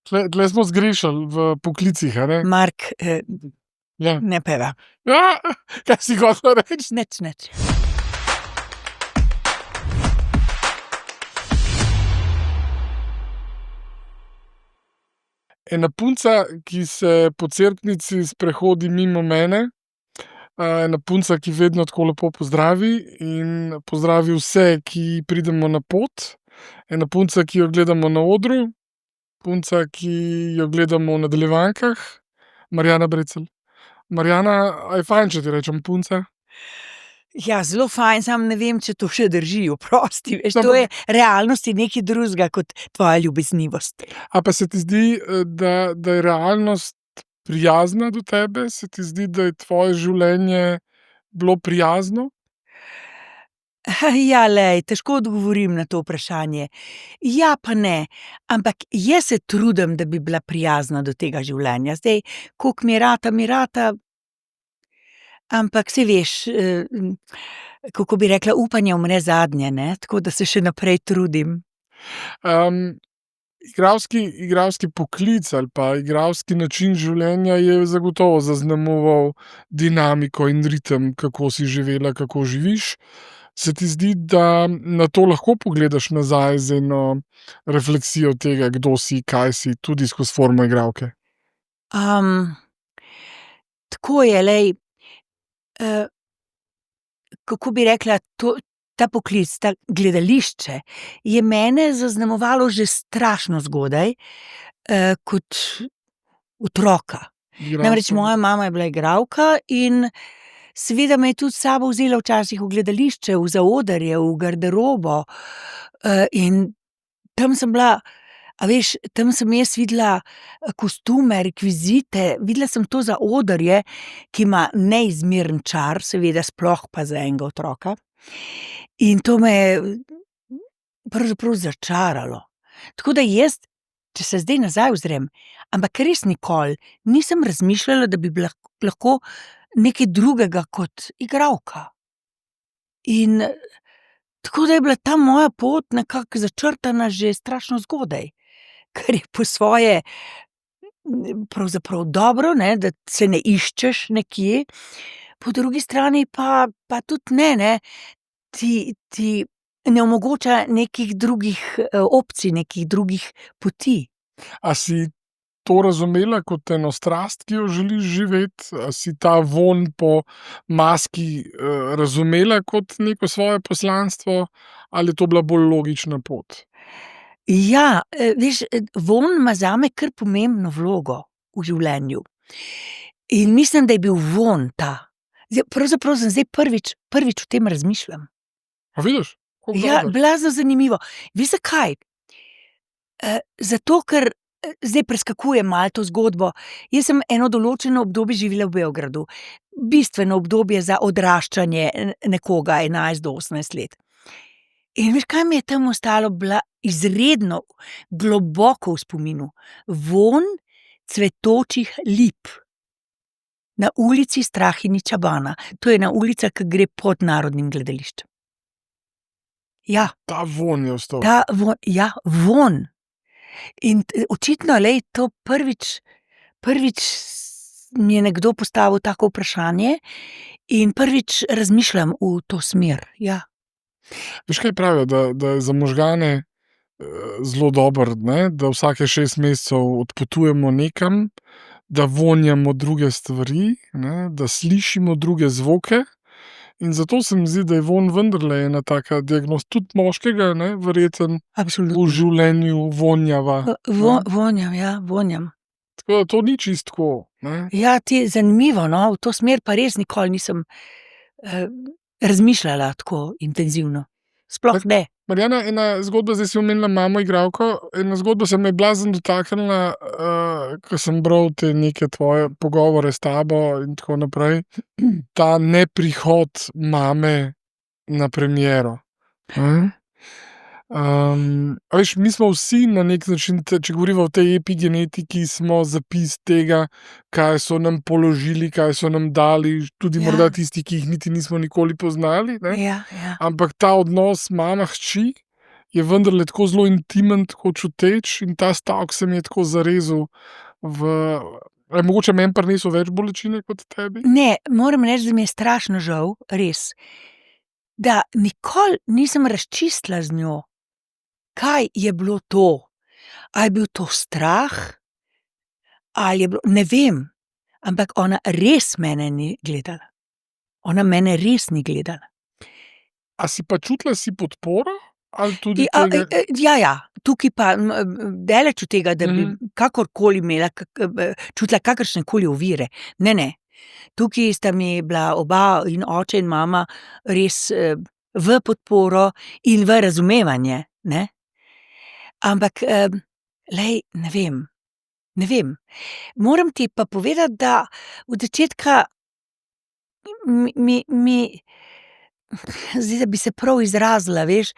Tle smo zgrešili v poklicih, a ne? Mark, Ja. ne peva. Ja, kaj si hotel reči? Nič. Ena punca, ki se po Cerknici sprehodi mimo mene, ena punca, ki vedno tako lepo pozdravi in pozdravi vse, ki pridemo na pot. Ena punca, ki jo gledamo na odru, punca, ki jo gledamo v nadaljevankah, Marjana Brecelj. Marjana, a je fajn, če ti rečem punca? Ja, zelo fajn, samo ne vem, če to še drži, oprosti, veš, Samo- to je realnost je nekaj drugega kot tvoja ljubeznivost. A pa se ti zdi, da je realnost prijazna do tebe? Se ti zdi, da je tvoje življenje bilo prijazno? Ja, lej, težko odgovorim na to vprašanje. Ja, pa ne, ampak jaz se trudim, da bi bila prijazna do tega življenja. Zdaj, koliko mi rata, ampak saj veš, kako bi rekla, upanje umre zadnje, ne, tako da se še naprej trudim. Igralski poklic ali pa igralski način življenja je zagotovo zaznamoval dinamiko in ritem, kako si živela, kako živiš. Se ti zdi, da na to lahko pogledaš nazaj z eno refleksijo tega, kdo si, kaj si, tudi skozi formo igralke? Tako je, lej, kako bi rekla, ta poklic, ta gledališče je mene zaznamovalo že strašno zgodaj, kot otroka. Namreč moja mama je bila igralka in seveda me je tudi s sabo vzela včasih v gledališče, v zaodrje, v garderobo, in tam sem bila, a veš, tam sem jaz videla kostume, rekvizite, videla sem to zaodrje, ki ima neizmeren čar, seveda sploh pa za enega otroka. In to me je pravzaprav začaralo. Tako da jaz, če se zdaj nazaj ozrem, ampak res nikoli nisem razmišljala, da bi bila lahko nekaj drugega kot igralka. In tako da je bila ta moja pot nekako začrtana že strašno zgodaj, kar je po svoje pravzaprav dobro, ne, da se ne iščeš nekje, po drugi strani pa tudi ne, ti ne omogoča nekih drugih opcij, nekih drugih poti. A si to razumela kot eno strast, ki jo želiš živeti? A si ta vonj po maski razumela kot neko svoje poslanstvo ali je to bila bolj logična pot? Ja, veš, vonj ima zame kar pomembno vlogo v življenju. In mislim, da je bil vonj ta. Pravzaprav sem zdaj prvič o tem razmišljam. A vidiš? Koliko Ja, dobro. blazno zanimivo. Veš, zakaj? Zato, ker zdaj preskakujem malo to zgodbo. Jaz sem eno določeno obdobje živela v Beogradu. Bistveno obdobje za odraščanje nekoga 11 do 18 let. In veš, kaj mi je tam ostalo, bila izredno globoko v spominu? Vonj cvetočih lip na ulici Strahinjiča Bana. To je na ulica, ki gre pod Narodnim gledališčem. Ja. Ta vonj je ostal. Ta vonj, ja, vonj. In očitno, lej, to prvič mi je nekdo postavil tako vprašanje in prvič razmišljam v to smer, ja. Veš, kaj pravijo, da je za možgane zelo dobro, ne? Da vsake 6 mesecev odpotujemo nekam, da vonjamo druge stvari, ne? Da slišimo druge zvoke. In zato se mi zdi, da je vonj vendarle ena taka diagnoza, tudi moškega, ne, verjetno v Absolutno. življenju vonjava. Vonjam, ja, vonjam. Tako da to ni čisto tako, ne. Ja, ti je zanimivo, no, v to smer pa res nikoli nisem razmišljala tako intenzivno. Sploh ne. Marjana, ena zgodba, zdaj si omenila mamo igralko, ena zgodba se me je blazno dotaknila, ko sem bral te neke tvoje pogovore s tabo in tako naprej. Ta neprihod mame na premiero. A veš, mi smo vsi na nek način, če govorimo o tej epigenetiki, smo zapis tega, kaj so nam položili, kaj so nam dali, tudi Ja. morda tisti, ki jih niti nismo nikoli poznali, ne. Ja, ja. Ampak ta odnos mama-hči je vendarle tako zelo intimen, tako čuteč in ta stavek se mi je tako zarezal a je mogoče meni prinesel več bolečine kot tebi? Ne, moram reči, da mi je strašno žal, res, da nikoli nisem razčistila z njo, kaj je bilo to. A je bil to strah? Ali je bilo, ne vem, ampak ona res mene ni gledala. Ona mene res ni gledala. A si pa čutila podporo ali tudi tega? Ja, tukaj pa daleč od tega, da bi kakorkoli imela čutila kakršnekoli ovire. Ne. Tukaj sta mi bila oba, in oče in mama, res v podporo in v razumevanje, ne. Ampak, glej, ne vem. Moram ti pa povedati, da od začetka mi zdaj, da bi se prav izrazila, veš,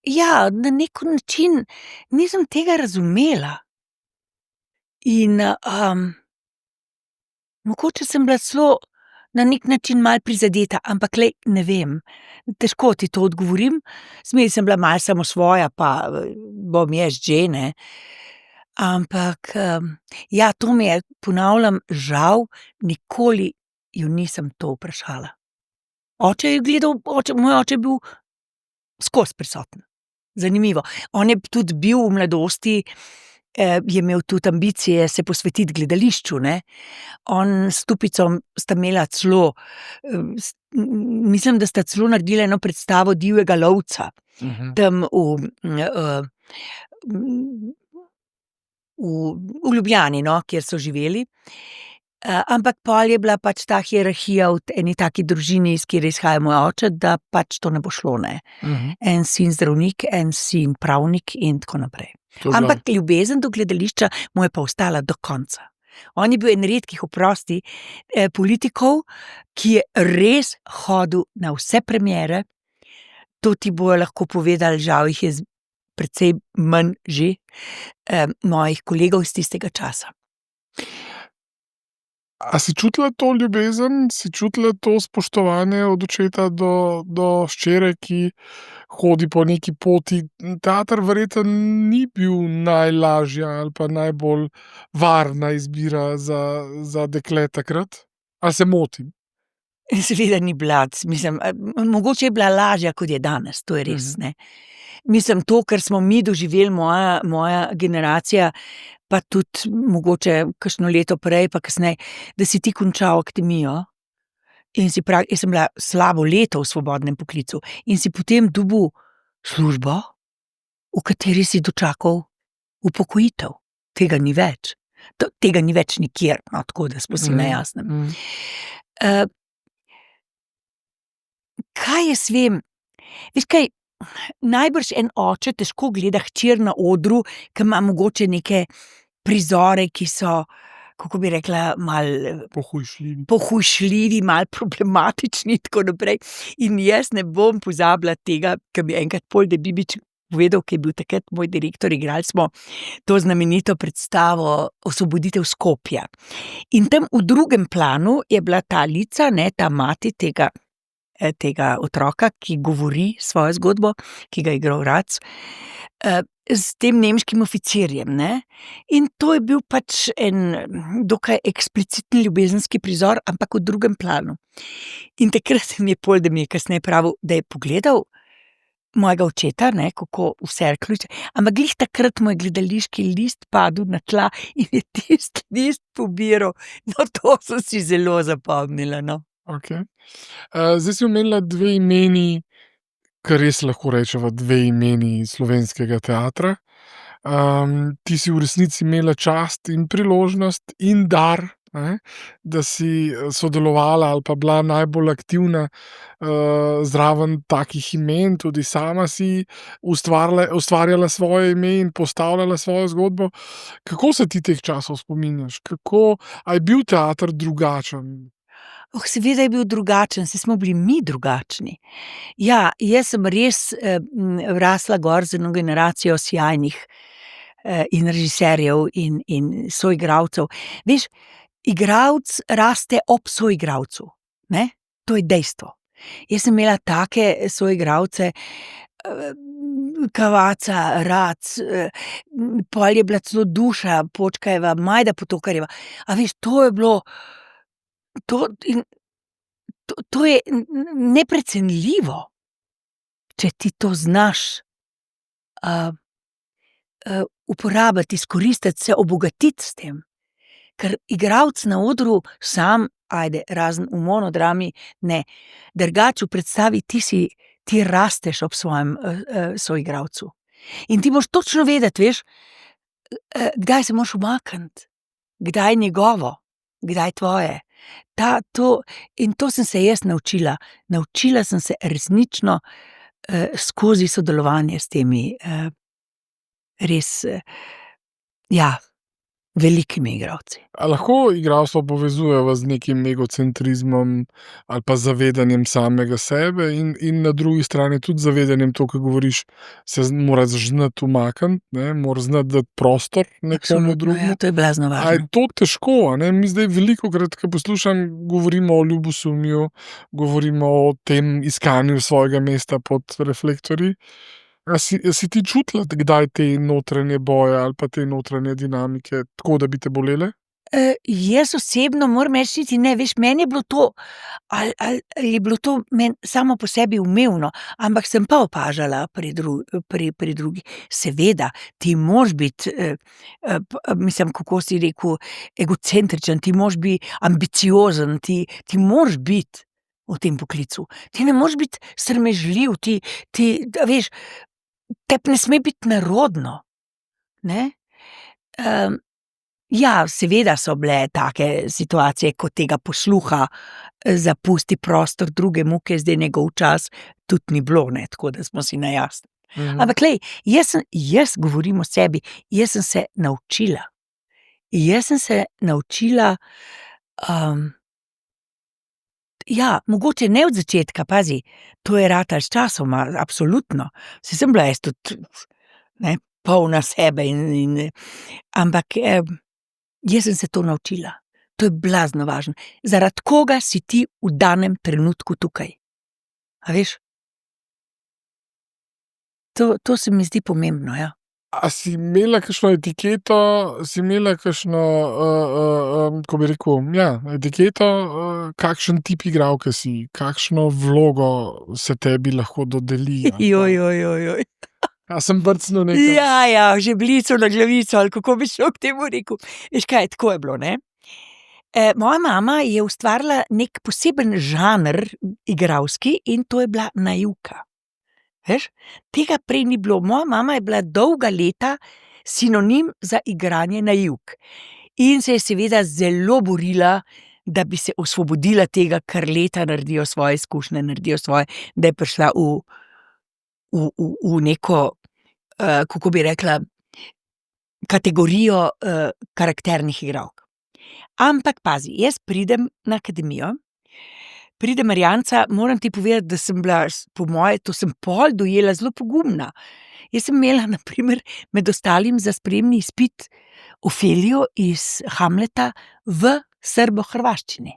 ja, na neki način nisem tega razumela. In, mogoče sem bila celo na neki način malo prizadeta, ampak glej, ne vem, težko ti to odgovorim. Zmeraj sem bila malo samosvoja, pa bom jaz že, ne. Ampak, ja, to mi je, ponavljam, žal, nikoli ju nisem to vprašala. Oče je gledal, moj oče je bil skozi prisoten. Zanimivo. On je tudi bil v mladosti, je imel tudi ambicije se posvetiti gledališču, ne. On s Stupico sta imela celo, mislim, da sta celo naredila eno predstavo Divjega lovca. Tam v Ljubljani, no, kjer so živeli. Ampak pol je bila pač ta hierarhija v eni taki družini, iz katere izhaja moj oče, da pač to ne bo šlo, ne. En sin zdravnik, en sin pravnik in tako naprej. Ampak ljubezen do gledališča mu je pa ostala do konca. On je bil en redkih, oprosti, politikov, ki je res hodil na vse premiere. To ti bojo lahko povedali, žal jih je precej manj že, mojih kolegov iz tistega časa. A si čutila to ljubezen, si čutila to spoštovanje od očeta do hčere, ki hodi po neki poti? Teater verjetno ni bil najlažja ali pa najbolj varna izbira za dekle takrat. Ali se motim? Seveda ni bila, mislim, mogoče je bila lažja, kot je danes, to je res, ne. Mislim, to, kar smo mi doživeli, moja generacija, pa tudi mogoče kakšno leto prej pa kasneje, da si ti končal akademijo in si jaz sem bila slabo leto v svobodnem poklicu in si potem dobil službo, v kateri si dočakal upokojitev. Tega ni več. Tega ni več nikjer, no, tako da smo si na jasnem. Kaj jaz vem? Veš kaj, najbrž en oče težko gleda hčer na odru, ke ima mogoče neke prizore, ki so, kako bi rekla, malo pohujšljivi, malo problematični in tako naprej. In jaz ne bom pozabila tega, ke mi je enkrat Polde Bibič povedal, ki je bil takrat moj direktor, igrali smo to znamenito predstavo Osvoboditev Skopja. In tam v drugem planu je bila ta Lica, ne, ta mati tega otroka, ki govori svojo zgodbo, ki ga je igral Rac, s tem nemškim oficirjem, ne. In to je bil pač en dokaj ekspliciten ljubezenski prizor, ampak v drugem planu. In takrat mi je Polde kasneje pravil, da je pogledal mojega očeta, ne, kako vse ključe, ampak glih takrat mu je gledališki list padel na tla in je tisti list pobiral. No, to sem si zelo zapomnila, no. Okej. Zdaj si omenila dve imeni, kar res lahko rečeva, dve imeni slovenskega teatra. Ti si v resnici imela čast in priložnost in dar, ne, da si sodelovala ali pa bila najbolj aktivna zraven takih imen, tudi sama si ustvarjala svoje ime in postavljala svojo zgodbo. Kako se ti teh časov spominjaš? A je bil teater drugačen? Seveda je bil drugačen, saj smo bili mi drugačni. Ja, jaz sem res rasla gor z eno generacijo sijajnih in režiserjev in soigralcev. Veš, igralec raste ob soigralcu, ne, to je dejstvo. Jaz sem imela take soigralce, Cavaca, Rac, pol je bila celo Duša Počkajeva, Majda Potokarjeva. A veš, to je bilo, to in to je neprecenljivo, če ti to znaš, uporabiti, izkoristiti, se obogatiti s tem. Ker igralec na odru sam, ajde, razen v monodrami, ne. Drugače v predstavi ti rasteš ob svojem, soigralcu. In ti moraš točno vedeti, veš, kdaj se moraš umakniti, kdaj je njegovo, kdaj tvoje. In to sem se jaz naučila. Naučila sem se resnično, skozi sodelovanje s temi, res, ja, velikimi igralci. A lahko igralstvo povezujeva z nekim egocentrizmom ali pa zavedanjem samega sebe in na drugi strani tudi zavedanjem, to, ke govoriš, se moraš znati umakniti, ne, moraš znati dati prostor nekomu Absolutno, drugemu. ja, to je blazno A je važno. to težko, a ne? Mi zdaj velikokrat, ke poslušam, govorimo o ljubosumju, govorimo o tem iskanju svojega mesta pod reflektorji. A si ti čutila kdaj te notranje boje ali pa te notranje dinamike, tako da bi te bolele? Jaz osebno moram reči, niti ne, veš, meni je bilo to, ali je bilo to meni samo po sebi umevno, ampak sem pa opažala pri drugih. Seveda, ti moraš biti, mislim, kako si rekel, egocentričen, ti moraš biti ambiciozen, ti moraš biti v tem poklicu. Ti ne moreš biti sramežljiv, a veš, tebi ne sme biti nerodno, ne. Ja, seveda so bile take situacije, ko tega posluha, zapusti prostor drugemu, ke je zdaj njegov čas, tudi ni bilo, ne, tako da smo si na jasnem. Ampak glej, jaz govorim o sebi, jaz sem se naučila. Jaz sem se naučila, ja, mogoče ne od začetka, pazi, to je ratalo sčasoma, absolutno. Saj sem bila jaz tudi, ne, polna sebe ampak, jaz sem se to naučila. To je blazno važno. Zaradi koga si ti v danem trenutku tukaj. A veš? To se mi zdi pomembno, ja. A si imela kakšno etiketo, si imela kakšno, kako bi rekel, ja, etiketo, kakšen tip igralke si, kakšno vlogo se tebi lahko dodeli, ali pa a sem brcnil nekam? Ja, žebljico na glavico, ali kako bi šel k temu rekel. Veš kaj, tako je bilo, ne. Moja mama je ustvarila neki poseben žanr igralski in to je bila naivka. Veš, tega prej ni bilo. Moja mama je bila dolga leta sinonim za igranje naivk. In se je seveda zelo borila, da bi se osvobodila tega, ker leta naredijo svoje izkušnje, naredijo svoje, da je prišla v neko, kako bi rekla, kategorijo, karakternih igralk. Ampak pazi, jaz pridem na akademijo, pride Marjanca, moram ti povedati, da sem bila, po moje, to sem pol dojela zelo pogumna. Jaz sem imela na primer med ostalim za sprejemni izpit Ofelijo iz Hamleta v srbohrvaščini.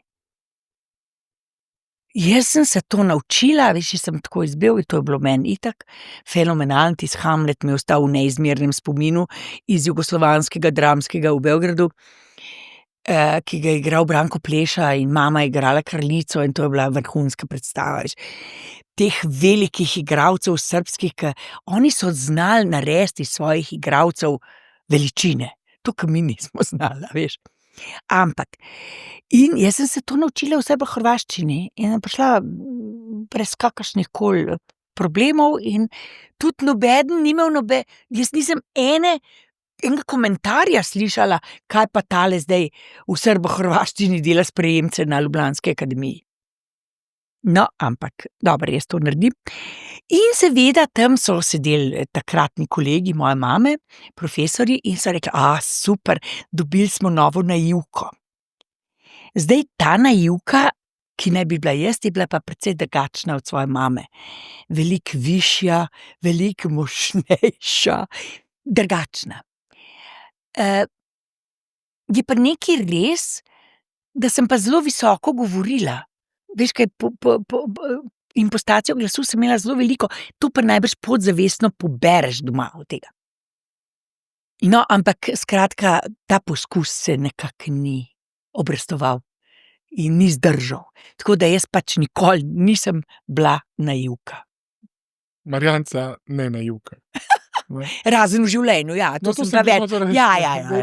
Jaz sem se to naučila, veš, jaz sem tako izbel in to je bilo meni itak fenomenalno, tisti Hamlet mi je ostal v neizmernem spominu iz jugoslovanskega dramskega v Beogradu, ki ga je igral Branko Pleša in mama je igrala kraljico in to je bila vrhunska predstava, veš. Teh velikih igralcev srbskih, ke oni so znali narediti iz svojih igralcev veličine. To, ke mi nismo znali, a veš. Ampak, in jaz sem se to naučila v srbohrvaščini in sem prišla brez kakršnihkoli problemov in tudi nobeden ni imel jaz nisem enega komentarja slišala, kaj pa tale zdaj v srbohrvaščini dela sprejemce na ljubljanski akademiji. No, ampak dobro, jaz to naredim. In seveda tam so sedeli takratni kolegi moje mame, profesorji, in so rekli: super, dobili smo novo naivko." Zdaj ta naivka, ki naj bi bila jaz, je bila pa precej drugačna od svoje mame. Veliko višja, veliko močnejša, drugačna. Je pa nekaj res, da sem pa zelo visoko govorila. Veš kaj, impostacijo glasu sem imela zelo veliko, to pa najbrž podzavestno pobereš doma od tega. No, ampak skratka, ta poskus se nekako ni obrestoval in ni zdržal. Tako da jaz pač nikoli nisem bila naivka. Marjanca ne naivka. Ne. Razen v življenju, ja. To sem pa več. Ja.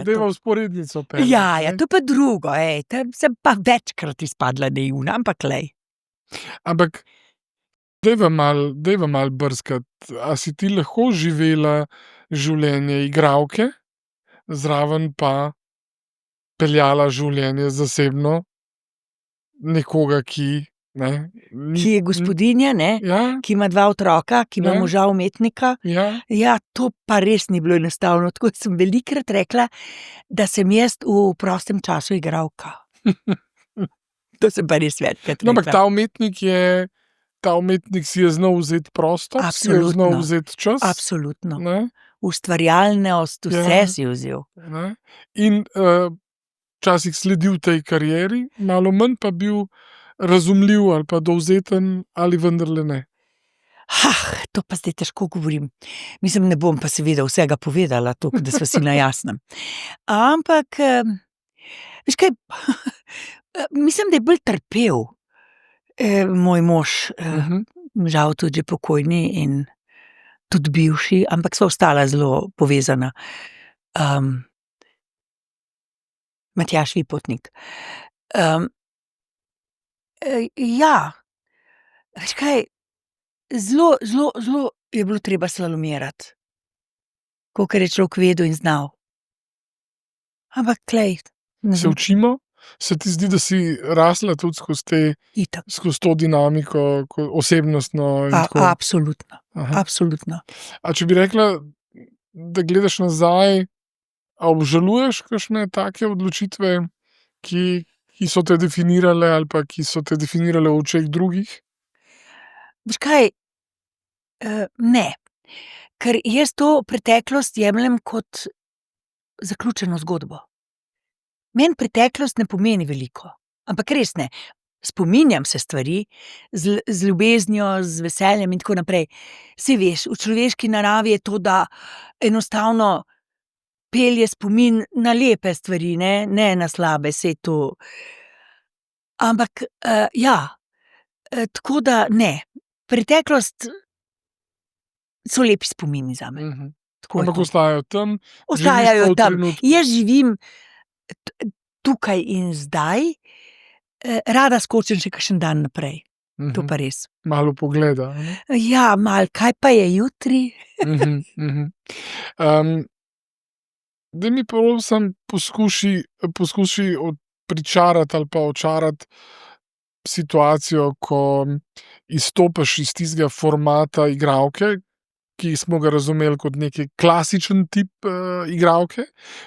Deva vzporednico peljati, Ja, ne. to pa drugo, tam sem pa večkrat izpadla naivna, ampak glej. Ampak dajva mal brskati, a si ti lahko živela življenje igralke, zraven pa peljala življenje zasebno nekoga, ki, ne, Ki je gospodinja, ne, Ja, ki ima 2 otroka, ki ima Ja. moža umetnika. ja. Ja, to pa res ni bilo enostavno. Tako sem velikokrat rekla, da sem jaz v prostem času igralka. To sem pa res večkrat No, ampak rekla. ta umetnik si je znal vzeti prostor, si je Absolutno. znal vzeti čas. Absolutno. Ne, Ustvarjalnost, vse Ja. si vzel. ne. In včasih sledil tej karieri, malo manj pa bil razumljiv ali pa dovzeten ali vendarle ne. To pa zdaj težko govorim. Mislim, ne bom pa seveda vsega povedala, toliko, da sva si na jasnem. Ampak, veš kaj, mislim, da je bolj trpel moj mož, žal tudi že pokojni in tudi bivši, ampak sva ostala zelo povezana. Matjaž Vipotnik. Ja, veš kaj, zelo je bilo treba slalomirati, kakor je človek vedel in znal. Ampak glej, Se učimo? Se ti zdi, da si rasla tudi itak. skozi to dinamiko, osebnostno in tako? Absolutno, Aha. absolutno. A če bi rekla, da gledaš nazaj, a obžaluješ kakšne take odločitve, ki so te definirale ali pa ki so te definirale v očeh drugih? Veš kaj, ne, ker jaz to preteklost jemljem kot zaključeno zgodbo. Meni preteklost ne pomeni veliko, ampak res ne. Spominjam se stvari z ljubeznijo, z veseljem in tako naprej. Saj veš, v človeški naravi je to, da enostavno pelje spomin na lepe stvari, ne na slabe, saj to. Ampak, ja, tako da ne. Preteklost so lepi spomini zame. Tako je Ampak to. ostajajo tam. Ostajajo živiš pa v tam. trenutku. Jaz živim tukaj in zdaj, rada skočim še kakšen dan naprej. To pa res. Malo pogleda. a ne? Ja, malo, kaj pa je jutri? Daj mi prosim, poskuši pričarati ali pa očarati situacijo, ko izstopiš iz tistega formata igralke, ki smo ga razumeli kot neki klasičen tip igralke,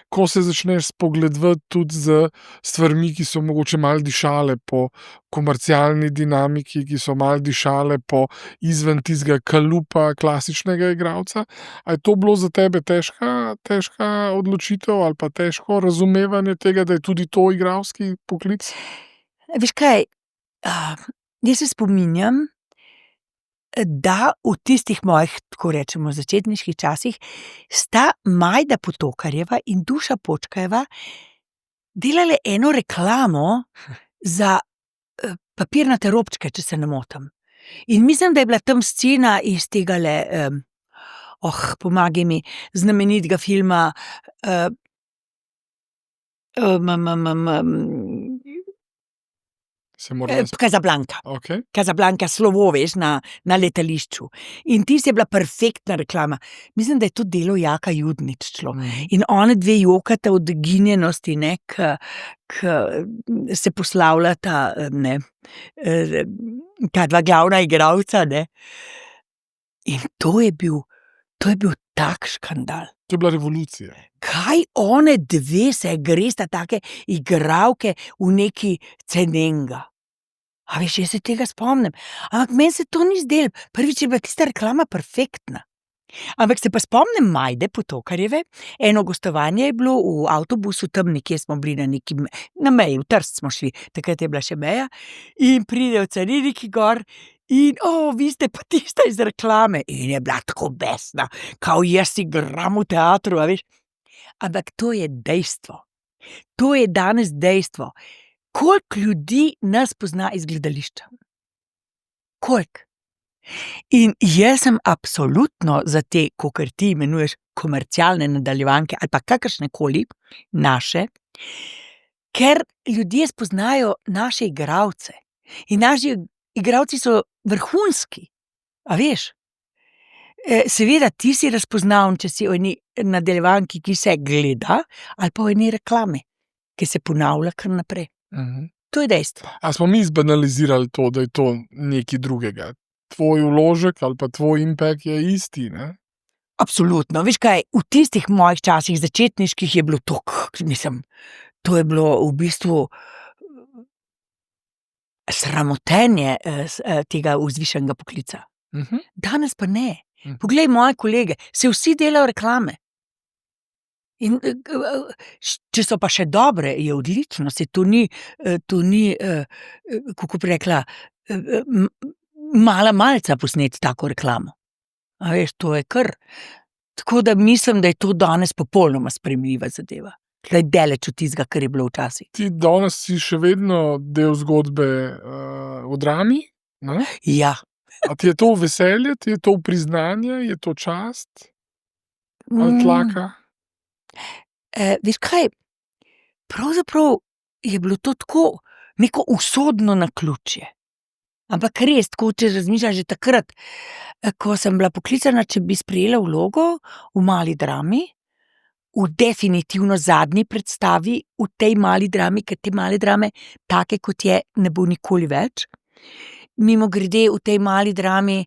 ko se začneš spogledovati tudi z stvarmi, ki so mogoče malo dišale po komercialni dinamiki, ki so malo dišale po izven tistega kalupa klasičnega igralca. A je to bilo za tebe težka odločitev ali pa težko razumevanje tega, da je tudi to igralski poklic? Veš kaj, jaz se spominjam, da v tistih mojih, tako rečemo, začetniških časih sta Majda Potokarjeva in Duša Počkajeva delale eno reklamo za papirnate robčke, če se ne motim. In mislim, da je bila tam scena iz tegale, pomagaj mi, znamenitega filma, Se morala Casablanca. Okej. Casablanca, slovo, veš, na letališču. In tisto je bila perfektna reklama. Mislim, da je to delo Jaka Judnič človek. In one dve jokata od ginjenosti, ne, ke se poslavljata, ne, ta dva glavna igralca, ne. In to je bil tak škandal. To je bila revolucija. Kaj one dve se gresta take igralke v neki cenenga? A veš, jaz se tega spomnim. Ampak meni se to ni zdelo. Prvič je bila tista reklama perfektna. Ampak se pa spomnim Majde Potokarjeve, eno gostovanje je bilo v avtobusu, tam nekje smo bili na meji, v Trst smo šli, takrat je bila še meja, in pridejo cariniki gor In, vi ste pa tista iz reklame. In je bila tako besna, kao jaz igram v teatru, a veš. Ampak to je dejstvo. To je danes dejstvo. Koliko ljudi nas pozna iz gledališča? Koliko? In jaz sem absolutno za te, kakor ti imenuješ, komercialne nadaljevanke ali pa kakršnekoli naše, ker ljudje spoznajo naše igralce. In naši igralci so vrhunski, a veš. Seveda, ti si razpoznaven, če si v eni nadaljevanki, ki se gleda, ali pa v eni reklami, ki se ponavlja kar naprej. To je dejstvo. A smo mi zbanalizirali to, da je to nekaj drugega? Tvoj vložek ali pa tvoj impact je isti, ne? Absolutno. Veš kaj, v tistih mojih časih začetniških je bilo to, to je bilo v bistvu sramotenje tega vzvišenega poklica. Danes pa ne. Poglej moje kolege, se vsi delajo reklame. In če so pa še dobre, je odlično, se to ni, kako bi rekla, mala malca posneti tako reklamo. A veš, to je kar. Tako da mislim, da je to danes popolnoma sprejemljiva zadeva. Tlej daleč od tistega, kar je bilo včasih. Ti danes si še vedno del zgodbe v drami, ne? Ja. A ti je to veselje, ti je to priznanje, je to čast? Ali tlaka? Veš kaj, pravzaprav je bilo to tako neko usodno naključje. Ampak res, tako če razmišljaš že takrat, ko sem bila poklicana, če bi sprejela vlogo v Mali drami, v definitivno zadnji predstavi v tej Mali drami, ker te Male drame, take kot je, ne bo nikoli več. Mimogrede, v tej Mali drami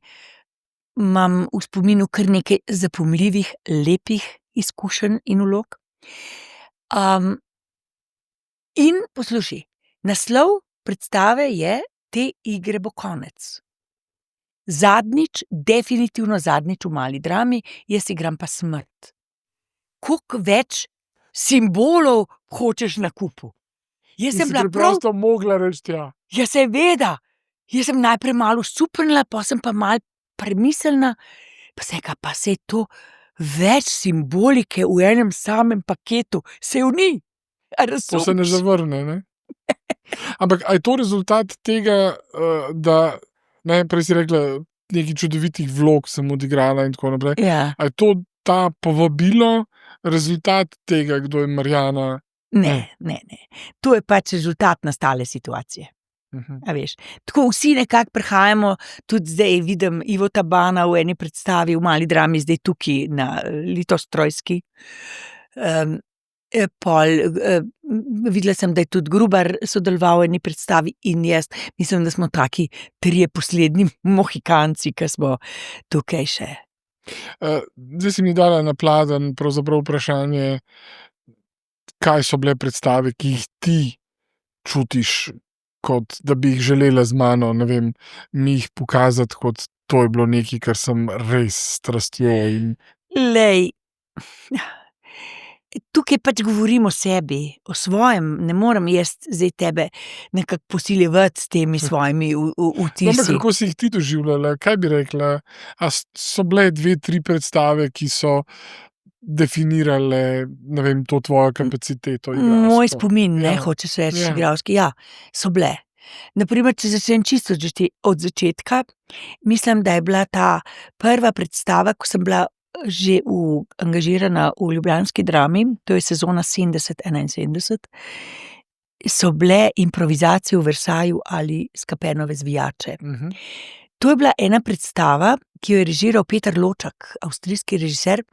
imam v spominu kar nekaj zapomljivih, lepih izkušenj in vlog. In poslušaj, naslov predstave je Te igre bo konec. Zadnjič, definitivno zadnjič v Mali drami, jaz igram pa smrt. Koliko več simbolov hočeš na kupu? Jaz sem bila preprosto mogla reči ja. Ja, seveda. Jaz sem najprej malo osupnila, pa sem pa malo premislila, pa sem rekla, pa saj to več simbolike v enem samem paketu, saj ni. To se ne zavrne, ne? Ampak a je to rezultat tega, da, ne, prej si rekla, nekaj čudovitih vlog sem odigrala in tako naprej. Ja. A je to ta povabilo rezultat tega, kdo je Marjana? Ne. To je pač rezultat nastale situacije. A veš, tako vsi nekako prihajamo, tudi zdaj vidim Ivo Tabana v eni predstavi v Mali drami, zdaj tukaj na Litostrojski. Videla sem, da je tudi Grubar sodeloval v eni predstavi in jaz mislim, da smo taki trije poslednji mohikanci, ki smo tukaj še. Zdaj si mi dala na pladenj pravzaprav vprašanje, kaj so bile predstave, ki jih ti čutiš, kot da bi jih želela z mano, ne vem, mi jih pokazati, kot to je bilo nekaj, kar sem res strastjo in... Lej, tukaj pač govorim o sebi, o svojem, ne morem jaz zdaj tebe nekako posiljevati s temi svojimi vtisi. Ampak kako si jih ti doživljala, kaj bi rekla? A so bile 2-3 predstave, ki so definirale, ne vem, to tvojo kapaciteto igralsko? Moj spomin, ne, hočeš reči igralski, ja, so bile. Naprimer, če začnem čisto od začetka, mislim, da je bila ta prva predstava, ko sem bila že angažirana v ljubljanski drami, to je sezona 70-71, so bile improvizacije v Versaju ali Skapenove zvijače. To je bila ena predstava, ki jo je režiral Peter Ločak, avstrijski režiser,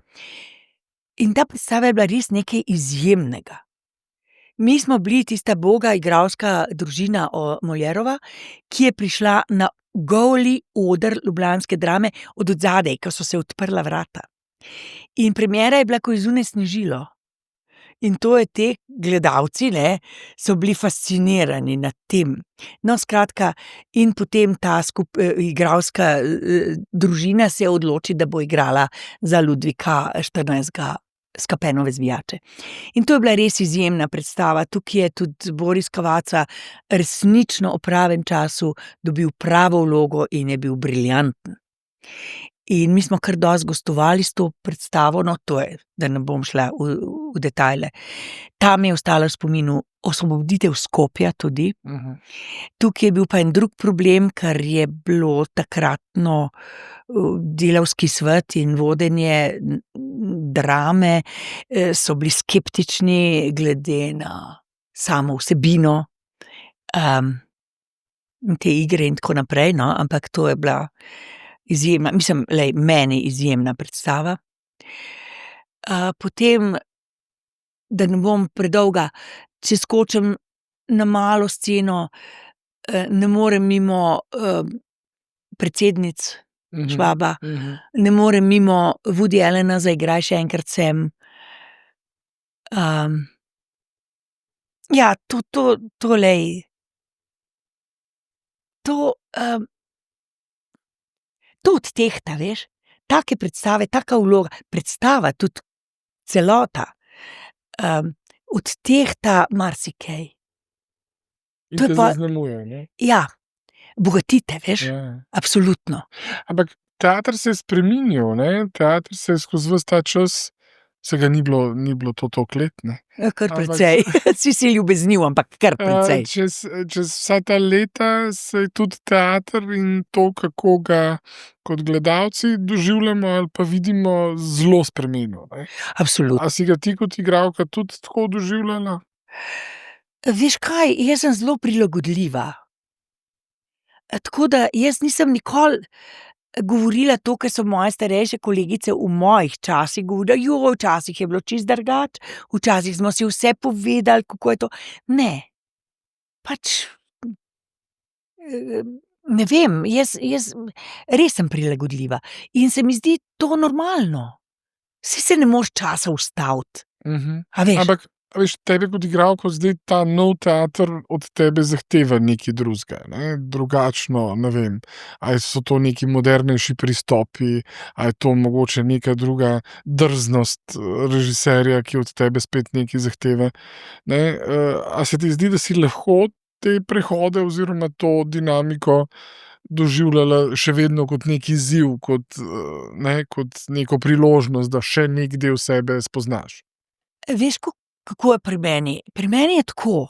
in ta predstava je bila res nekaj izjemnega. Mi smo bili tista boga igralska družina Moljerova, ki je prišla na goli oder ljubljanske drame od odzadaj, ko so se odprla vrata. In premiera je bila, ko je zunaj snežilo. In to je te gledalci, ne, so bili fascinirani nad tem. No, skratka, in potem ta igralska družina se odloči, da bo igrala za Ludvika 14. Skapenove zvijače. In to je bila res izjemna predstava. Tukaj je tudi Boris Cavazza resnično v pravem času dobil pravo vlogo in je bil briljanten. In mi smo kar dosti gostovali s to predstavo, no, to je, da ne bom šla v detajle. Tam je ostalo v spominu Osvoboditev Skopja tudi. Tukaj je bil pa en drug problem, ker je bilo takratno delavski svet in vodenje drame so bili skeptični glede na samo vsebino te igre in tako naprej, no, ampak to je bila izjemna, mislim, meni izjemna predstava. Potem, da ne bom predolga, če skočim na malo sceno, ne morem mimo predsednic Švaba, ne morem mimo Woody Allena, Zaigraj še enkrat sem. Ja, to odtehta, veš, take predstave, taka vloga, predstava, tudi celota, odtehta marsikaj. In To je te pa- zaznamuje, ne? Ja, bogatite, veš, Ja. absolutno. Ampak teater se je spreminjal, ne? Teater se je skozi ves ta čas, se ga ni bilo to toliko let, ne? Kar Ampak- precej, si ljubezniv, ampak kar precej. Čez vsa ta leta se je tudi teater in to, kako ga kot gledalci doživljamo ali pa vidimo, zelo spremenil, ne? Absolutno. A si ga ti kot igralka tudi tako doživljala? Veš kaj, jaz sem zelo prilagodljiva. Tako da jaz nisem nikoli govorila to, kar so moje starejše kolegice v mojih časih govorile, včasih je bilo čisto drugače, včasih smo si vse povedali, kako je to. Ne. Pač, ne vem, jaz res sem prilagodljiva in se mi zdi to normalno. Saj se ne moreš časa ustaviti, a veš. Ampak, a veš, tebe kot igralko zdaj ta nov teater od tebe zahteva nekaj drugega, ne? Drugačno, ne vem, ali so to neki modernejši pristopi, ali je to mogoče neka druga drznost režiserja, ki od tebe spet nekaj zahteva, ne? A se ti zdi, da si lahko te prehode oziroma to dinamiko doživljala še vedno kot neki izziv, kot neko priložnost, da še neki del sebe spoznaš? Veš, kako je pri meni? Pri meni je tako.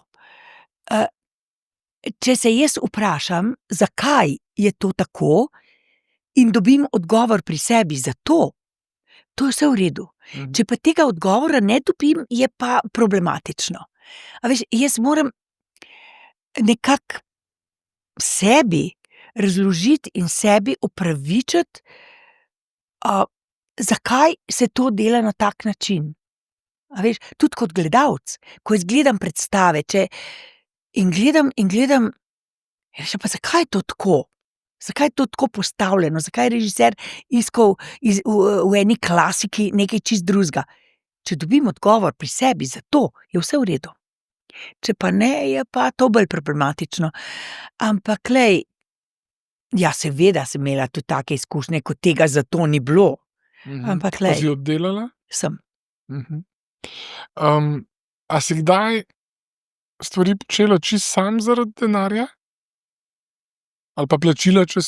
Če se jaz vprašam, zakaj je to tako, in dobim odgovor pri sebi za to, to je vse v redu. Če pa tega odgovora ne dobim, je pa problematično. A veš, jaz moram nekako sebi razložiti in sebi opravičiti, zakaj se to dela na tak način. A veš, tudi kot gledalec, ko jaz gledam predstave, in gledam, rečem, pa zakaj je to tako? Zakaj je to tako postavljeno? Zakaj je režiser iskal v eni klasiki nekaj čist drugega? Če dobim odgovor pri sebi za to, je vse v redu. Če pa ne, je pa to bolj problematično. Ampak glej, ja, seveda sem imela tudi take izkušnje, ko tega zato ni bilo. Ampak Pa glej, si oddelala? sem. A si kdaj stvari počela čisto sam zaradi denarja? Ali pa plačila, če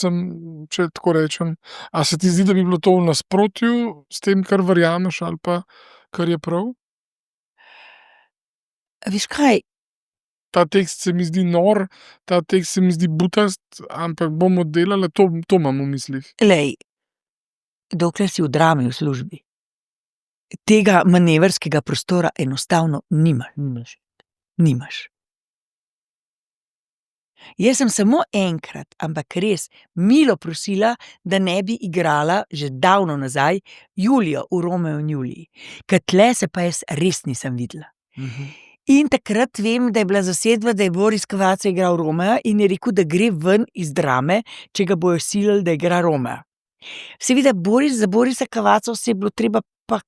tako rečem? A se ti zdi, da bi bilo to v nasprotju s tem, kar verjameš, ali pa kar je prav? Veš kaj, Ta tekst se mi zdi nor, ta tekst se mi zdi butast, ampak bom oddelala, to imam v mislih. glej, dokler si v drami v službi, tega manevrskega prostora enostavno nimaš. Nimaš. Jaz sem samo enkrat, ampak res, milo prosila, da ne bi igrala že davno nazaj Julijo v Romeu in Juliji. Ker tle se pa jaz res nisem videla. In takrat vem, da je bila zasedba, da je Boris Cavazza igral Romea in je rekel, da gre ven iz drame, če ga bojo silili, da igra Romea. Seveda za Borisa Cavazzo se je bilo treba pa,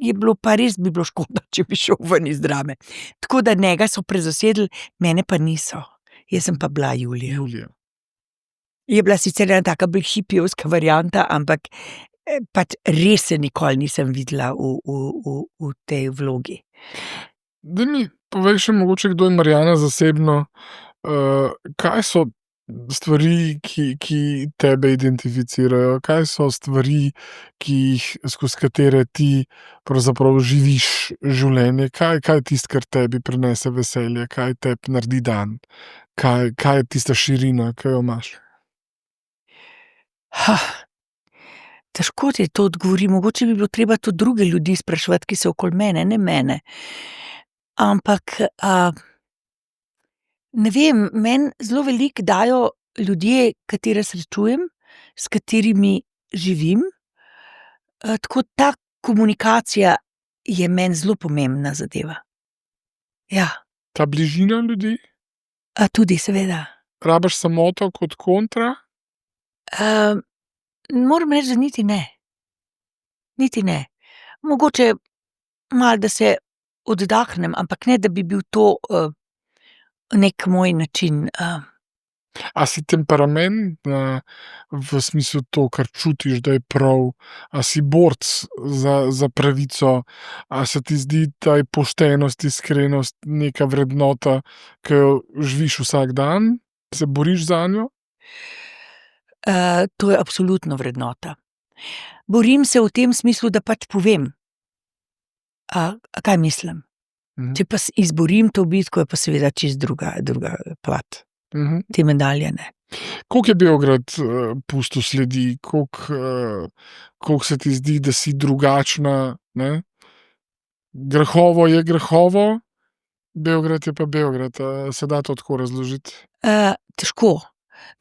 je bilo pa res, bi bilo škoda, če bi šel ven iz drame. Tako da njega so prezasedli, mene pa niso. Jaz sem pa bila Julija. Julija. Je bila sicer ena taka bolj hipijevska varianta, ampak pač res se nikoli nisem videla v tej vlogi. Daj mi povej še mogoče, kdo je Marjana zasebno. Kaj so stvari, ki tebe identificirajo? Kaj so stvari, skozi katere ti pravzaprav živiš življenje? Kaj je tisto, kar tebi prinese veselje? Kaj tebi naredi dan? Kaj je tista širina, ki jo imaš? Težko ti to odgovorim, mogoče bi bilo treba to druge ljudi spraševati, ki so okoli mene, ne mene. Ampak, ne vem, meni zelo veliko dajo ljudje, katere srečujem, s katerimi živim. Tako ta komunikacija je meni zelo pomembna zadeva. Ja. Ta bližina ljudi? Tudi seveda. Rabiš samoto kot kontra? Moram reči, da niti ne. Niti ne. Mogoče malo, da se oddahnem, ampak ne, da bi bil to, neki moj način, A si temperamentna v smislu to, kar čutiš, da je prav? A si borec za pravico? A se ti zdi, da je poštenost, iskrenost neka vrednota, ki jo živiš vsak dan? Se boriš zanjo? To je absolutno vrednota. Borim se v tem smislu, da pač povem, kaj mislim. Če pa izborim to bitko, je pa seveda čisto druga plat. Te medalje ne. Koliko je Beograd pustil sledi? Koliko se ti zdi, da si drugačna, ne? Grahovo je Grahovo, Beograd je pa Beograd. Se da to tako razložiti? Težko.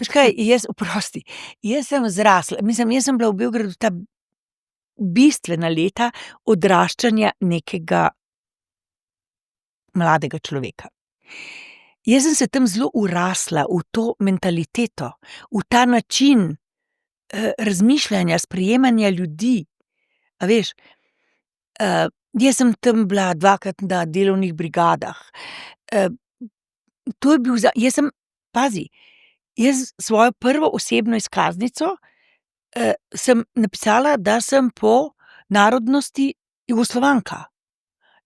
Veš kaj, oprosti, jaz sem zrasla, jaz sem bila v Beogradu ta bistvena leta odraščanja nekega mladega človeka. Jaz sem se tam zelo vrasla v to mentaliteto, v ta način, razmišljanja, sprejemanja ljudi. A veš, jaz sem tam bila 2-krat na delovnih brigadah. To je bil jaz svojo prvo osebno izkaznico, sem napisala, da sem po narodnosti Jugoslovanka.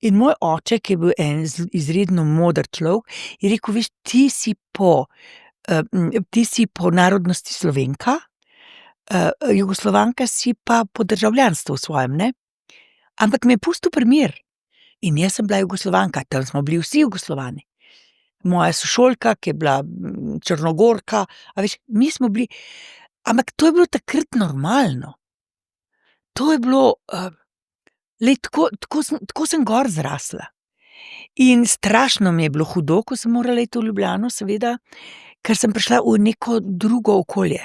In moj oče, ki je bil en izredno moder človek, je rekel: "Veš, ti si po narodnosti Slovenka, Jugoslovanka si pa po državljanstvu svojem, ne." Ampak me je pustil pri miru. In jaz sem bila Jugoslovanka, tam smo bili vsi Jugoslovani. Moja sošolka, ki je bila Črnogorka, a veš, mi smo bili, ampak to je bilo takrat normalno. To je bilo, tako sem gor zrasla. In strašno mi je bilo hudo, ko sem morala iti v Ljubljano, seveda, ker sem prišla v neko drugo okolje.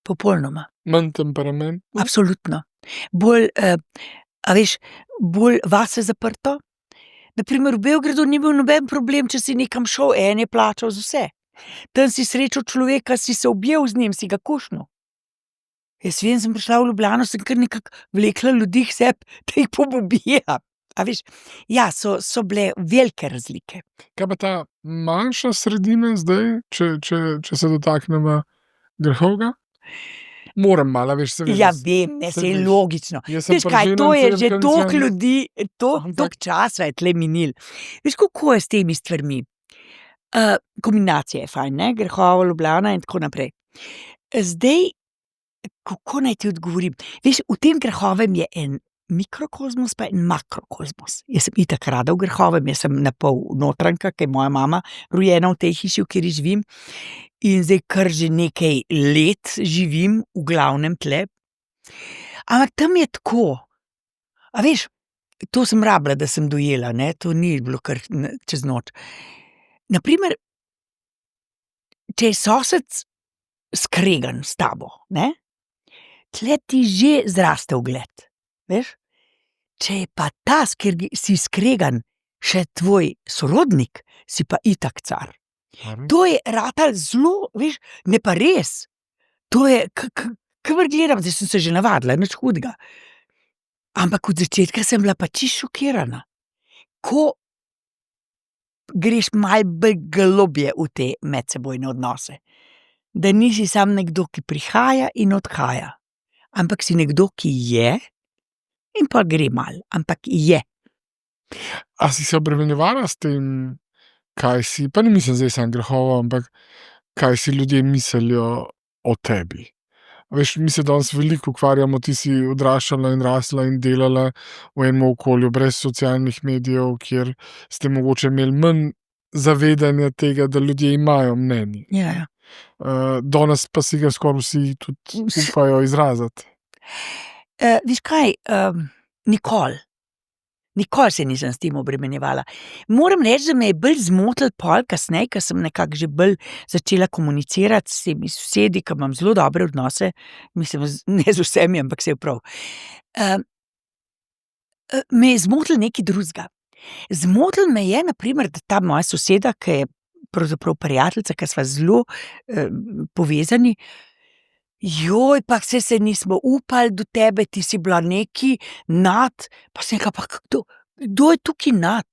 Popolnoma. Manj temperament? Absolutno. Bolj, a veš, bolj vase zaprto. Na primer, v Beogradu ni bil noben problem, če si nekam šel, en je plačal za vse. Tam si srečal človeka, si se objel z njim, si ga kušnil. Jaz vem, sem prišla v Ljubljano, sem kar nekako vlekla ljudi k sebi, da jih pobija. A veš, ja, so bile velike razlike. Kaj pa ta manjša sredina zdaj, če se dotaknemo Grahovega? Moram malo, veš, se vem. Ja, vem, ne, saj je logično. Jaz sem Veš kaj, to je že toliko ljudi, Ampak- toliko časa je tle minil. Veš, kako je s temi stvarmi? Kombinacija je fajn, ne, Grahovo, Ljubljana in tako naprej. Zdaj, kako naj ti odgovorim? Veš, v tem Grahovem je en mikrokozmos pa en makrokozmos. Jaz sem itak rada v Grahovem, jaz sem napol notranjka, ker je moja mama rojena v tej hiši, v kateri živim. In zdaj kar že nekaj let živim v glavnem tle. Ampak tam je tako. A veš, to sem rabila, da sem dojela, ne, to ni bilo kar čez noč. Na primer, če je sosed skregan s tabo, ne, tle ti že zraste ugled, veš. Če je pa ta, s katerim si skregan, še tvoj sorodnik, si pa itak car. To je ratalo zelo, veš, ne pa res. To je, kakor gledam, zdaj sem se že navadila, nič hudega. Ampak od začetka sem bila pa čisto šokirana. Ko greš malo bolj globje v te medsebojne odnose. Da nisi samo nekdo, ki prihaja in odhaja. ampak si nekdo, ki je in pa gre mal, ampak je. A si se obremenjevala s tem, kaj si, pa ne mislim zdaj samo grehov, ampak kaj si ljudje mislijo o tebi? Veš, mi se danes veliko ukvarjamo, ti si odraščala in rasla in delala v enem okolju brez socialnih medijev, kjer ste mogoče imeli manj zavedanja tega, da ljudje imajo mnenje. Ja. Danes pa si ga skoraj vsi tudi upajo izraziti. Veš kaj, nikoli se nisem s tem obremenjevala. Moram reči, da me je bolj zmotil pol kasneje, ko sem nekako že bolj začela komunicirati s temi sosedi, ki imam zelo dobre odnose, mislim, ne z vsemi, ampak vse prav. Me je zmotil nekaj drugega. Zmotil me je, na primer, da ta moja soseda, ki je pravzaprav prijateljica, ki sva zelo povezani, joj, pa se nismo upali do tebe, ti si bila neki nad, pa sem rekla, pa kdo je tukaj nad?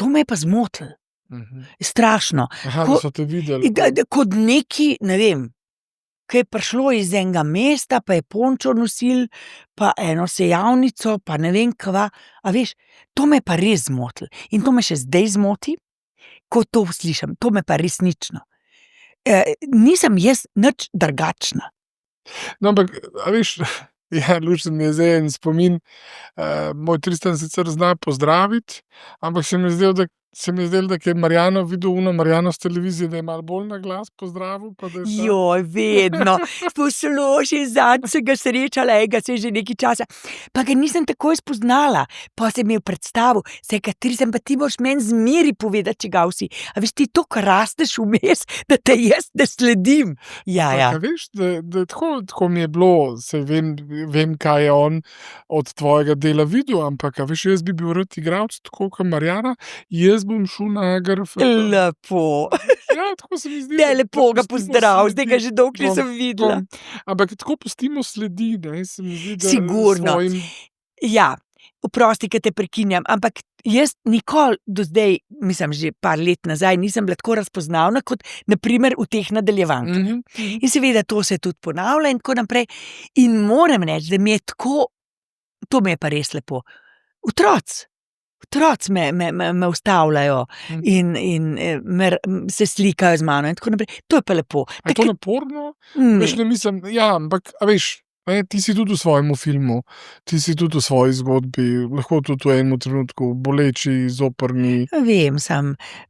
To me je pa zmotil. Strašno. Aha, da so te videli. Kot neki, ne vem, ki je prišlo iz enega mesta, pa je pončo nosil, pa eno sejavnico, pa ne vem kva. A veš, to me je pa res zmotil. In to me še zdaj zmoti, ko to slišim. To me pa resnično. Nisem jaz nič drugačna. No, ampak, a veš, ja, lučen mi je zdaj en spomin, moj Tristan sicer zna pozdraviti, ampak se mi je zdelo, da je Marjano videl Marjano s televizije, da je malo bolj na glas pozdravil, pa da je Joj, vedno. Poslušaj, zadnjič sem ga srečala, se je že nekaj časa. Pa ga nisem takoj spoznala. Pa se mi je predstavil, se je Tristan, pa ti boš meni zmeri povedati, čigav si. A veš, ti toliko rasteš vmes, da te jaz ne sledim. Ja. A veš, da tako mi je bilo, saj vem, kaj je on od tvojega dela videl, ampak a veš, jaz bi bil rad igralec, tako kot Marjana, jaz bom šel na GRFT. Lepo. Ja, tako se mi zdi. Ne, lepo ga pozdrav, zdaj ga že dolgo nisem videla. Ampak tako pustimo sledi, ne, se mi zdi, da Sigurno. svojim... Ja, oprosti, ki te prekinjam, ampak jaz nikoli do zdaj, mislim, že par let nazaj, nisem bila tako razpoznavna, kot na primer v teh nadaljevankah. In seveda to se tudi ponavlja in tako naprej. In moram reči, da mi je tako, to mi je pa res lepo. Otroci me ustavljajo in se slikajo z mano in tako naprej. To je pa lepo. A je to naporno? Veš, ne mislim, ja, ampak, a veš, ti si tudi v svojem filmu, ti si tudi v svoji zgodbi, lahko tudi v enem trenutku boleči, zoprni. Vem,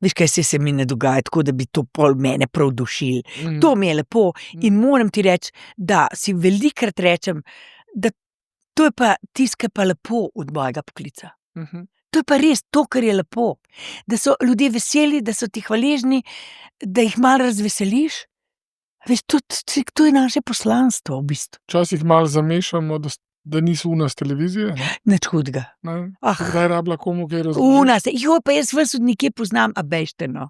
veš, kaj se mi ne dogaja, tako da bi to pol mene prav dušil. To mi je lepo in moram ti reči, da si velikrat rečem, da to je pa tisto, pa lepo od mojega poklica. To je pa res to, kar je lepo. Da so ljudje veseli, da so ti hvaležni, da jih malo razveseliš. Veš, to je naše poslanstvo, v bistvu. Včasih malo zamešamo, da niso u nas televizije. Nič hudega. Kdaj rabila komu kaj razložiti? Jo, pa jaz vas od nekje poznam, a bežte no.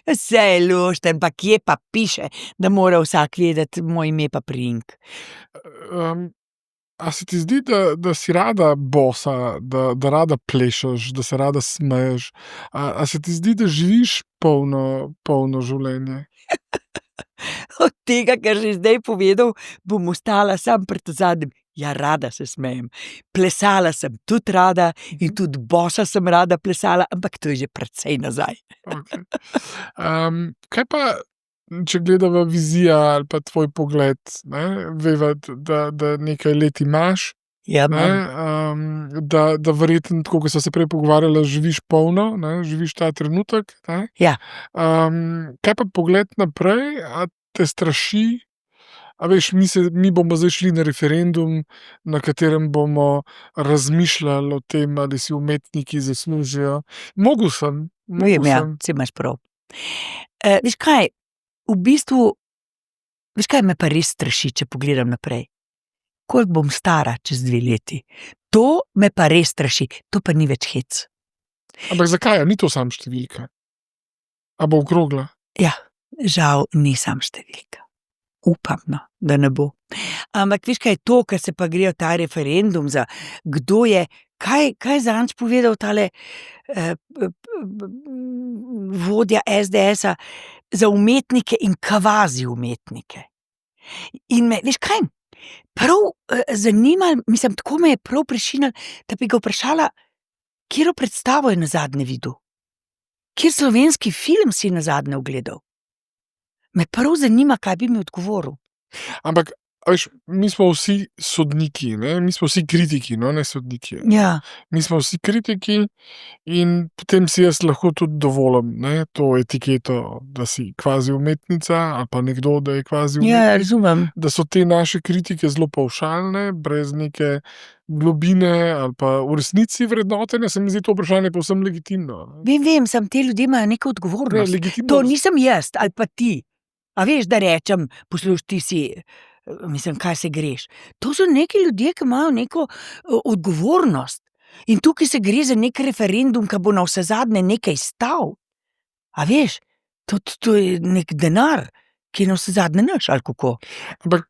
Vse je lušten, pa kje pa piše, da mora vsak vedeti moj ime pa priimek. A se ti zdi, da si rada bosa, da rada plešeš, da se rada smeješ? A se ti zdi, da živiš polno življenje? Od tega, kar že zdaj povedal, bom ostala sam pred zadnjim. Ja, rada se smejem. Plesala sem tudi rada in tudi bosa sem rada plesala, ampak to je že precej nazaj. Okay. Kaj pa, če gledava vizija ali pa tvoj pogled, veva, da nekaj let imaš, Ja, da verjetno, tako kot sva se prej pogovarjala, živiš polno, živiš ta trenutek. Ja. Kaj pa pogled naprej, a te straši? A veš, mi bomo zdaj šli na referendum, na katerem bomo razmišljali o tem, ali si umetniki zaslužijo. Mogel sem. Vem, ja, si imaš prav. Veš kaj, v bistvu, veš kaj me pa res straši, če pogledam naprej? Koliko bom stara čez 2 leti? To me pa res straši, to pa ni več hec. Ampak zakaj? Ni to sam številka? A bo okrogla? Ja, žal ni sam številka. Upam, no, da ne bo. Ampak veš kaj je to, kar se pa grejo ta referendum za kdo je, kaj zanč povedal tale vodja SDS-a za umetnike in kvazi umetnike. In me, veš kaj, prav zanimalo, mislim, tako me je prav prešinilo, da bi ga vprašala, katero predstavo je nazadnje videl, kateri slovenski film si nazadnje ogledal. Me prav zanima, kaj bi mi odgovoril. Ampak, a veš, mi smo vsi sodniki, ne? Mi smo vsi kritiki, no, ne sodniki. Ja, Mi smo vsi kritiki in potem si jaz lahko tudi dovolim, ne, to etiketo, da si kvazi umetnica ali pa nekdo, da je kvazi ja, umetnik. razumem. Da so te naše kritike zelo pavšalne, brez neke globine ali pa v resnici vrednotenja, se mi zdi to vprašanje povsem legitimno, ne. Vem, samo ti ljudje imajo neko Ne, odgovornost. legitimno. To nisem jaz ali pa ti. A veš, da rečem, poslušaj, ti si, mislim, kaj se greš. To so neki ljudje, ki imajo neko odgovornost. In tukaj se gre za nek referendum, ki bo navsezadnje nekaj stal. A veš, to je nek denar, ki je navsezadnje naš, ali kako. Ampak,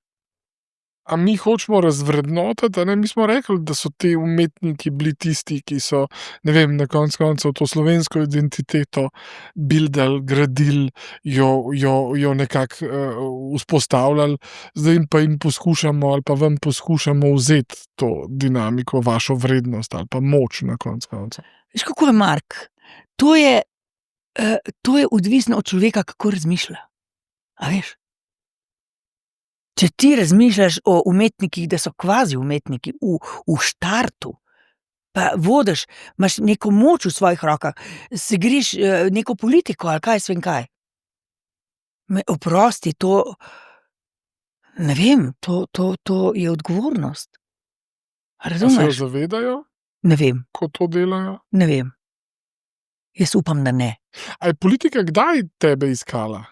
a mi hočemo razvrednotiti, a ne, mi smo rekli, da so ti umetniki bili tisti, ki so, ne vem, na koncu koncev to slovensko identiteto bildali, gradili, jo nekako vzpostavljali, zdaj pa jim poskušamo ali pa vam poskušamo vzeti to dinamiko, vašo vrednost ali pa moč na koncu koncev. Veš, kako je, Mark? To je odvisno od človeka, kako razmišlja. A veš? Če ti razmišljaš o umetnikih, da so kvazi umetniki v štartu, pa vodiš, imaš neko moč v svojih rokah, se greš neko politiko ali kaj svem kaj. Oprosti, to, ne vem, to je odgovornost. A se jo Razumeš? zavedajo, Ne vem, ko to delajo? ne vem. Jaz upam, da ne. A je politika kdaj tebe iskala?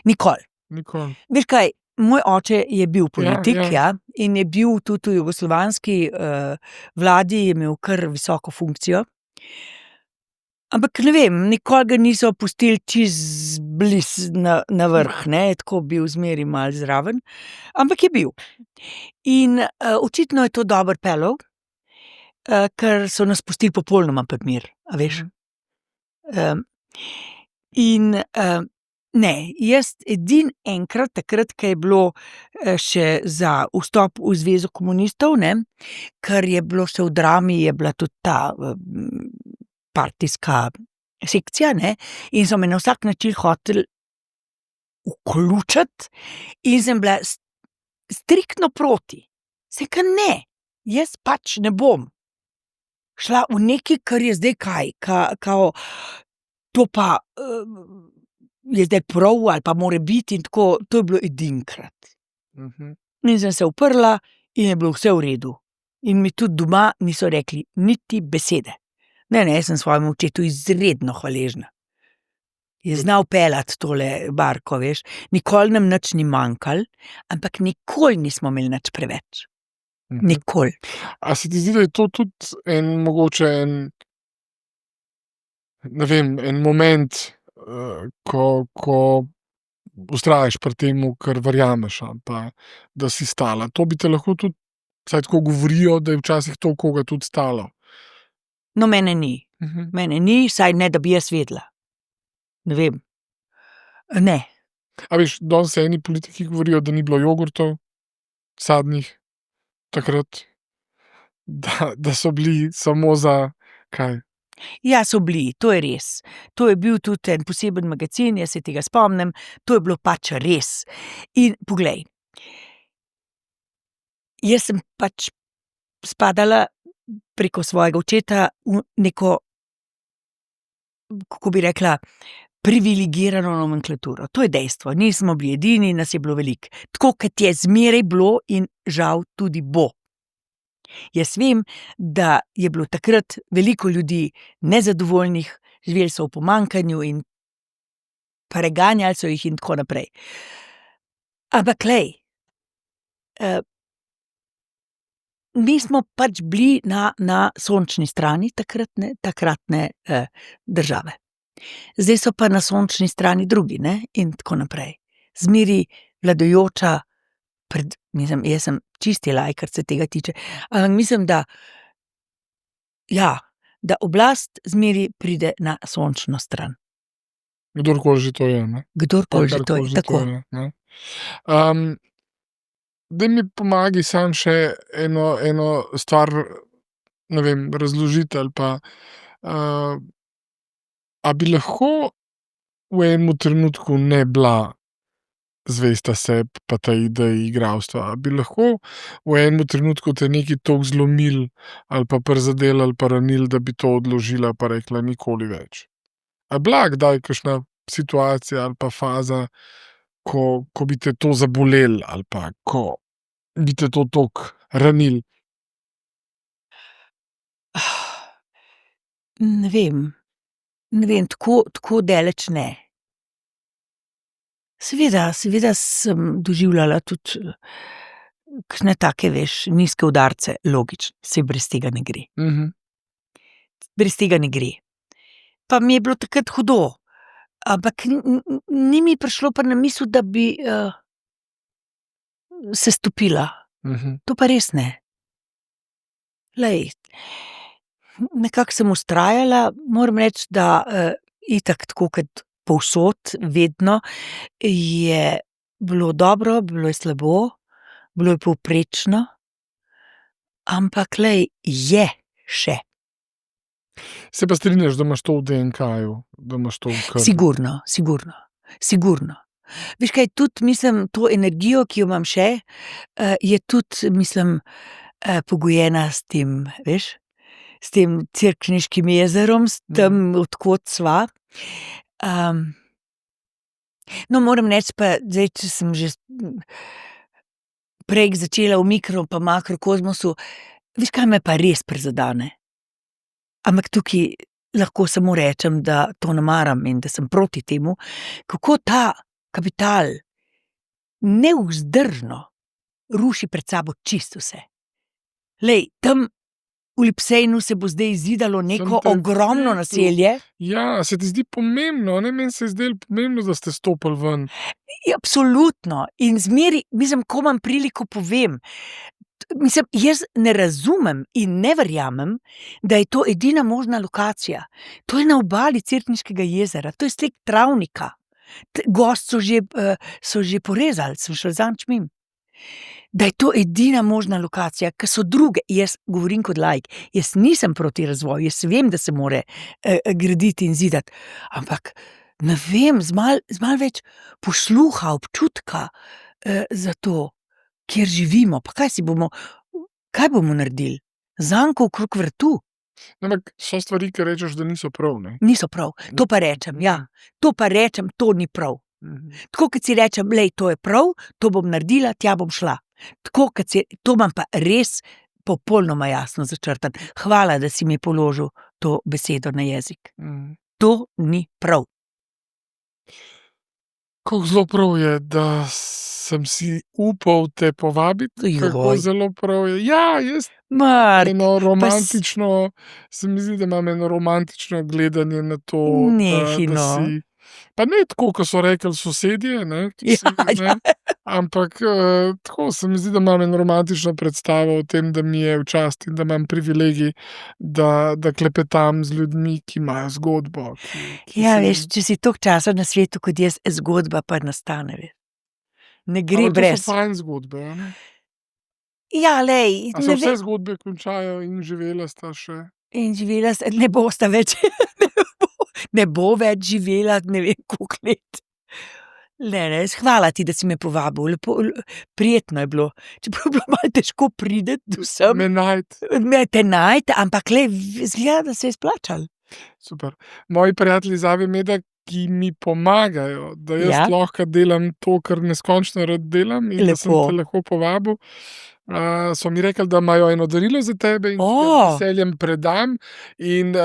Nikoli. Nikoli. Veš kaj, moj oče je bil politik, ja. ja, in je bil tudi v jugoslovanski vladi, je imel kar visoko funkcijo. Ampak ne vem, nikoli ga niso pustili čisto blizu na vrh, ne, tako bil zmeraj malo zraven, ampak je bil. In očitno je to dobro peljal, ker so nas pustili popolnoma pri miru, a veš. In ne, jaz enkrat, takrat, ko je bilo še za vstop v Zvezo komunistov, ne, ker je bilo še v Drami, je bila tudi ta partijska sekcija, ne, in so me na vsak način hoteli vključiti in sem bila striktno proti. Sem rekla, ne, jaz pač ne bom šla v nekaj, kar je zdaj kaj, kao, to pa je zdaj prav ali pa more biti in tako, to je bilo edinkrat. In sem se uprla in je bilo vse v redu. In mi tudi doma niso rekli niti besede. Ne, jaz sem svojemu očetu izredno hvaležna. Je znal peljati tole barko, veš. Nikoli nam nič ni manjkalo, ampak nikoli nismo imeli nič preveč. Nikoli. A se ti zdi, da je to tudi mogoče ne vem, en moment, ko vztrajaš pri temu, kar verjameš, ali pa da si stala. To bi te lahko tudi, vsaj tako govorijo, da je včasih to koga tudi stalo. No, mene ni. Mene ni, saj ne, da bi jaz vedela. Ne vem. Ne. A veš, danes eni politiki govorijo, da ni bilo jogurtov sadnih takrat, da so bili samo za kaj? Ja, so bili, to je res. To je bil tudi en poseben magazin, jaz se tega spomnim, to je bilo pač res. In poglej, jaz sem pač spadala preko svojega očeta v neko, kako bi rekla, privilegirano nomenklaturo. To je dejstvo, nismo bili edini, nas je bilo veliko. Tako, kot je zmeraj bilo in žal tudi bo. Jaz vem, da je bilo takrat veliko ljudi nezadovoljnih, živeli so v pomanjkanju in preganjali so jih in tako naprej. Ampak glej, mi smo pač bili na sončni strani takratne države. Zdaj so pa na sončni strani drugi, ne, in tako naprej. Zmeri vladajoča, mislim, jaz sem čisti laik, kar se tega tiče, ampak mislim, da da oblast zmeri pride na sončno stran. Kdorkoli že to je, ne? Kdorkoli že to je, tako. Je, ne? daj mi pomagaj samo še eno stvar, ne vem, razložiti ali pa, a bi lahko v enem trenutku ne bila zvesta sebi pa tej ideji igralstva? A bi lahko v enem trenutku te nekaj toliko zlomilo ali pa prizadelo ali pa ranilo, da bi to odložila pa rekla: "Nikoli več"? A je bila kdaj kakšna situacija ali pa faza, ko bi te to zabolelo ali pa ko bi te to toliko ranilo? Ne vem. Ne vem, tako daleč ne. Seveda sem doživljala tudi, kakšne take, veš, nizke udarce, logično, saj brez tega ne gre. Brez tega ne gre. Pa mi je bilo takrat hudo, ampak ni mi prišlo pa na misel, da bi, se stopila. To pa res ne. Glej, nekako sem vztrajala, moram reči, da, itak tako kot povsod, vedno, je bilo dobro, bilo je slabo, bilo je povprečno, ampak glej, je še. Se pa strinjaš, da imaš to v DNK-ju, da imaš to v krvi? Sigurno. Veš kaj, tudi mislim, to energijo, ki jo imam še, je tudi, mislim, pogojena s tem, veš, s tem Cerkniškim jezerom, s tem, od kod sva. No, moram reči pa, zdaj, če sem že prej začela o mikro pa makrokozmosu, veš, kaj me pa res prizadene? Ampak tukaj lahko samo rečem, da to ne maram in da sem proti temu, kako ta kapital nevzdržno ruši pred sabo čisto vse. Glej, tam v Lipsejnu se bo zdaj zidalo neko ogromno naselje. Ja, se ti zdi pomembno, ne? Meni se je zdelo pomembno, da ste stopili ven. Ja, absolutno. In zmeraj, mislim, ko imam priliko, povem. Mislim, jaz ne razumem in ne verjamem, da je to edina možna lokacija. To je na obali Cerkniškega jezera, to je slek travnika. Gozd so že porezali, sem šel zadnjič mimo. Da je to edina možna lokacija, ke so druge, jaz govorim kot laik, jaz nisem proti razvoju, jaz vem, da se more, graditi in zidati, ampak ne vem, z malo več posluha, občutka, za to, kjer živimo, pa kaj bomo naredili? Zanko okrog vrtu? Ampak so stvari, ke rečeš, da niso prav, ne? Niso prav, to pa rečem, ja. To pa rečem, to ni prav. Tako kot si rečem, glej, to je prav, to bom naredila, tja bom šla. Tako kot to imam pa res popolnoma jasno začrtano. Hvala, da si mi položil to besedo na jezik. To ni prav. Kako zelo prav je, da sem si upal te povabiti, kako zelo prav je. Ja, jaz eno romantično, se mi zdi, da imam eno romantično gledanje na to, da si, pa ne tako, ko so rekli sosedje, ne, ampak, tako se mi zdi, da imam eno romantično predstavo o tem, da mi je v čast in da imam privilegij, da klepetam z ljudmi, ki imajo zgodbo. Ja, veš, če si toliko časa na svetu kot jaz, zgodba pa nastane, veš. Ne gre brez. Ampak to so fajn zgodbe, a ne? Ja, glej, A se vse zgodbe končajo in živela sta še? In živela sta, ne bosta več, ne bo več živela, ne vem, koliko let. Ne, hvala ti, da si me povabil, lepo, prijetno je bilo. Čeprav je bilo malo težko priti do sem. Me najti. Te najti, ampak glej, izgleda, da se je splačalo. Super. Moji prijatelji iz Avimeda, ki mi pomagajo, da jaz lahko delam to, kar neskončno rad delam, in da sem te lahko povabil, so mi rekli, da imajo eno darilo za tebe in ti ga z veseljem predam in,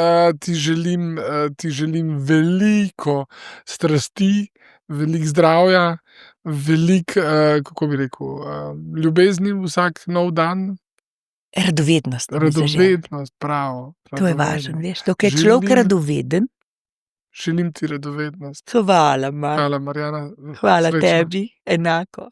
ti želim veliko strasti, veliko zdravja, veliko, kako bi rekel, ljubezni vsak nov dan. Radovednost. Radovednost, bravo. To je važno, veš, dokler je človek radoveden. Želim ti radovednost. Hvala, Hvala, Marjana. Hvala tebi, enako.